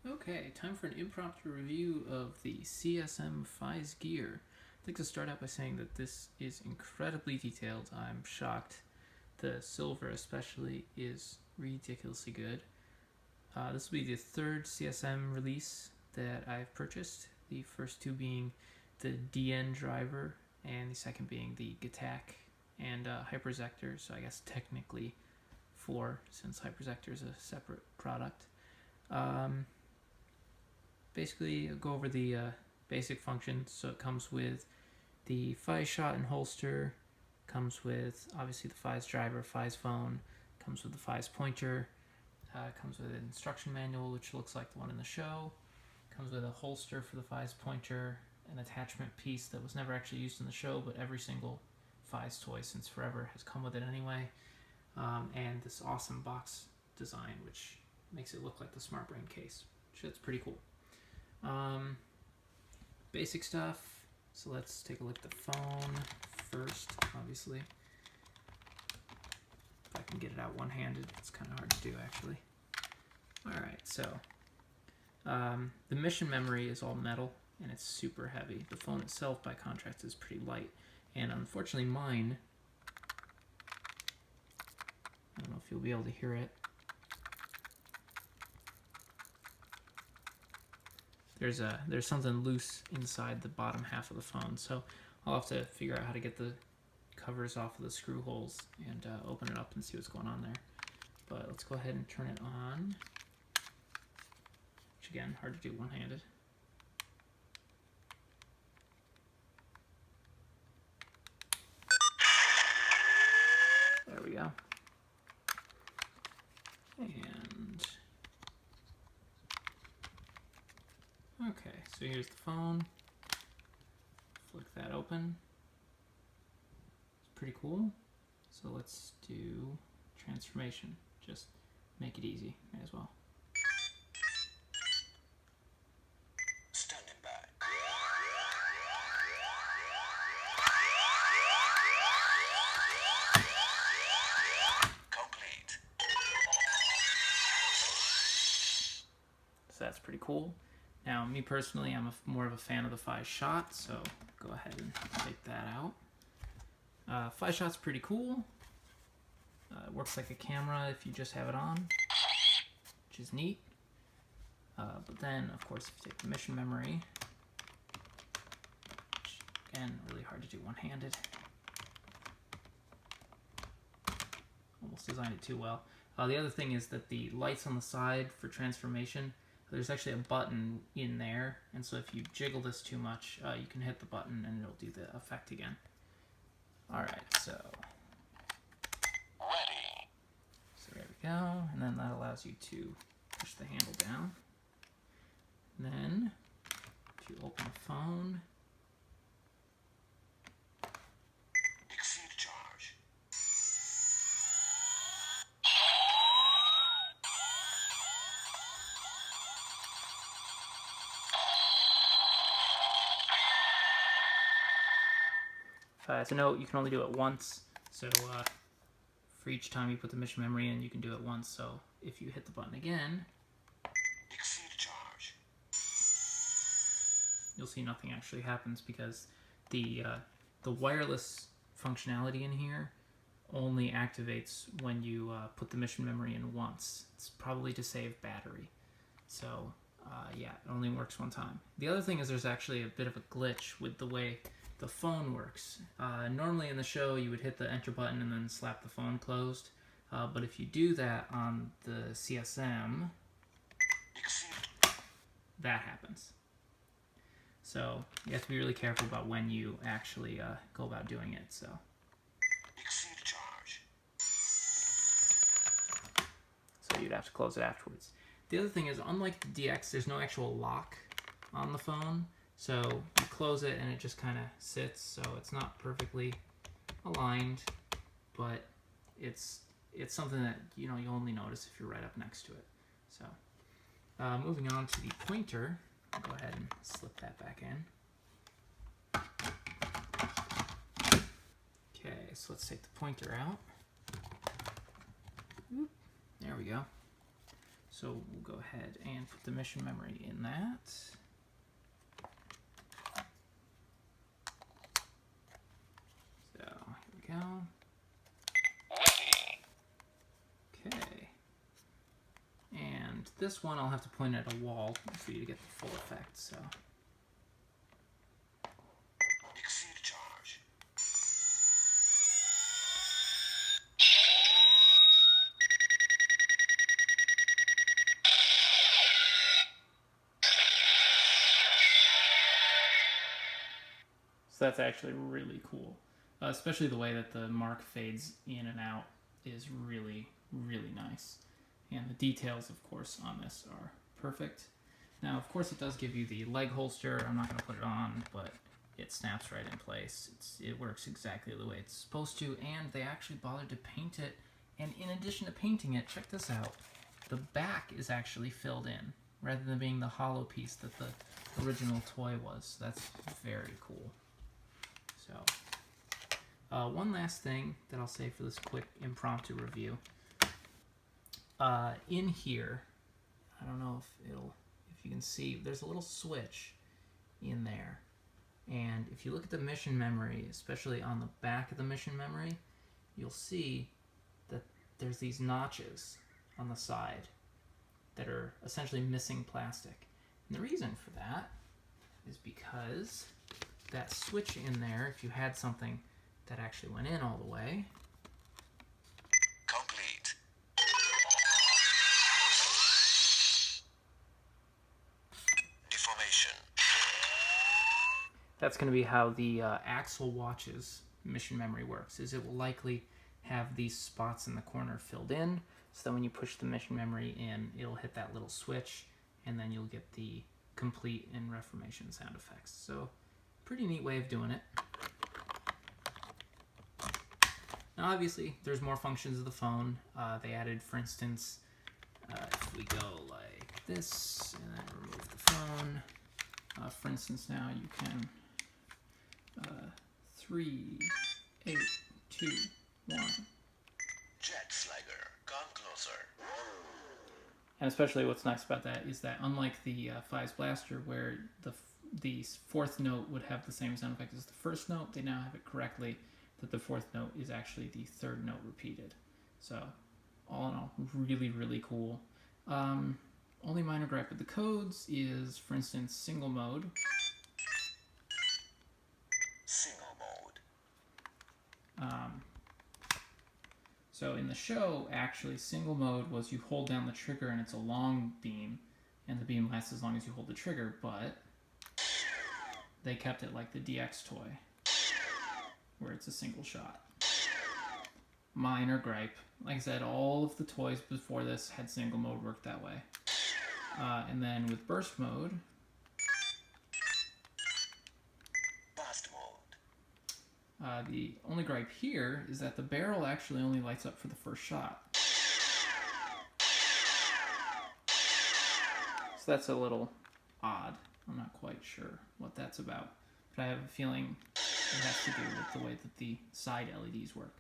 Okay, time for an impromptu review of the CSM Faiz Gear. I'd like to start out by saying that this is incredibly detailed. I'm shocked. The silver, especially, is ridiculously good. This will be the third CSM release that I've purchased. The first two being the DN driver, and the second being the GTAC and Hyperzector. So I guess technically four, since Hyperzector is a separate product. Basically, I'll go over the basic functions. So it comes with the Faiz shot and holster, comes with obviously the Faiz driver, Faiz phone, comes with the Faiz pointer, comes with an instruction manual which looks like the one in the show, comes with a holster for the Faiz pointer, an attachment piece that was never actually used in the show, but every single Faiz toy since forever has come with it anyway, and this awesome box design which makes it look like the Smart Brain case, which is pretty cool. Basic stuff. So let's take a look at the phone first, obviously. If I can get it out one-handed, it's kind of hard to do actually. Alright, so the mission memory is all metal and it's super heavy. The phone itself, by contrast, is pretty light. And unfortunately mine, I don't know if you'll be able to hear it, there's something loose inside the bottom half of the phone, so I'll have to figure out how to get the covers off of the screw holes and open it up and see what's going on there. But let's go ahead and turn it on, which again, hard to do one-handed. There we go. And okay, so here's the phone. Flick that open. It's pretty cool. So let's do transformation. Just make it easy, may as well. Standing by. Complete. So that's pretty cool. Now, me personally, I'm more of a fan of the Faiz shot, so go ahead and take that out. Faiz shot's pretty cool. It works like a camera if you just have it on, which is neat. But then, of course, if you take the mission memory, which, again, really hard to do one-handed. Almost designed it too well. The other thing is that the lights on the side for transformation, there's actually a button in there, and so if you jiggle this too much, you can hit the button and it'll do the effect again. Alright, so Ready. there we go, and then that allows you to push the handle down. And then, if you open the phone, Exceed charge. as a note, you can only do it once, so for each time you put the mission memory in, you can do it once, so if you hit the button again, Exceed charge. you'll see nothing actually happens because the wireless functionality in here only activates when you put the mission memory in once. It's probably to save battery. So yeah, it only works one time. The other thing is there's actually a bit of a glitch with the way the phone works. Normally in the show you would hit the enter button and then slap the phone closed. But if you do that on the CSM, Exceed. that happens. So you have to be really careful about when you actually go about doing it. So Exceed charge. you'd have to close it afterwards. The other thing is, unlike the DX, there's no actual lock on the phone. So you close it and it just kind of sits, so it's not perfectly aligned, but it's something that you'll only notice if you're right up next to it. So moving on to the pointer, I'll go ahead and slip that back in. Okay, so let's take the pointer out. There we go. So we'll go ahead and put the mission memory in that. So here we go. Okay. And this one I'll have to point at a wall for you to get the full effect, so. Exceed charge. So that's actually really cool. Especially the way that the mark fades in and out is really, really nice. And the details, of course, on this are perfect. Now, of course, it does give you the leg holster. I'm not going to put it on, but it snaps right in place. It works exactly the way it's supposed to, and they actually bothered to paint it. And in addition to painting it, check this out. The back is actually filled in, rather than being the hollow piece that the original toy was. That's very cool. So, one last thing that I'll say for this quick impromptu review. In here, I don't know if you can see, there's a little switch in there. And if you look at the mission memory, especially on the back of the mission memory, you'll see that there's these notches on the side that are essentially missing plastic. And the reason for that is because that switch in there, if you had something that actually went in all the way, Complete. Deformation. that's going to be how the Axle Watch's mission memory works, is it will likely have these spots in the corner filled in, so that when you push the mission memory in, it'll hit that little switch, and then you'll get the complete and reformation sound effects. So, pretty neat way of doing it. Now, obviously, there's more functions of the phone. They added, for instance, if we go like this, and then remove the phone. For instance, now you can 3, 8, 2, 1. Jet Slugger, come closer. And especially what's nice about that is that unlike the Faiz Blaster, where the fourth note would have the same sound effect as the first note, they now have it correctly that the fourth note is actually the third note repeated. So, all in all, really, really cool. Only minor gripe with the codes is, for instance, single mode. Single mode. So in the show, actually, single mode was you hold down the trigger and it's a long beam, and the beam lasts as long as you hold the trigger, but they kept it like the DX toy, where it's a single shot. Minor gripe. Like I said, all of the toys before this had single mode work that way. And then with burst mode, Burst mode. the only gripe here is that the barrel actually only lights up for the first shot. So that's a little odd. I'm not quite sure what that's about, but I have a feeling it has to do with the way that the side LEDs work.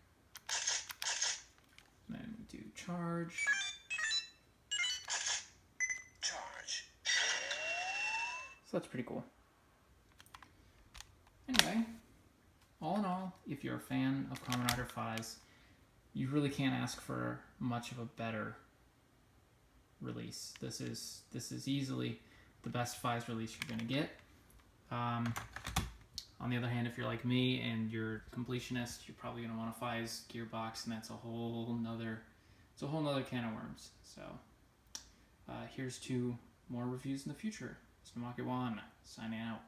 Then we do charge. Charge. So that's pretty cool. Anyway, all in all, if you're a fan of Kamen Rider Faiz, you really can't ask for much of a better release. This is easily the best Faiz release you're going to get. On the other hand, if you're like me and you're a completionist, you're probably going to want a Faiz Gearbox, and that's a whole nother can of worms. So here's to more reviews in the future. It's Namaki Wan, signing out.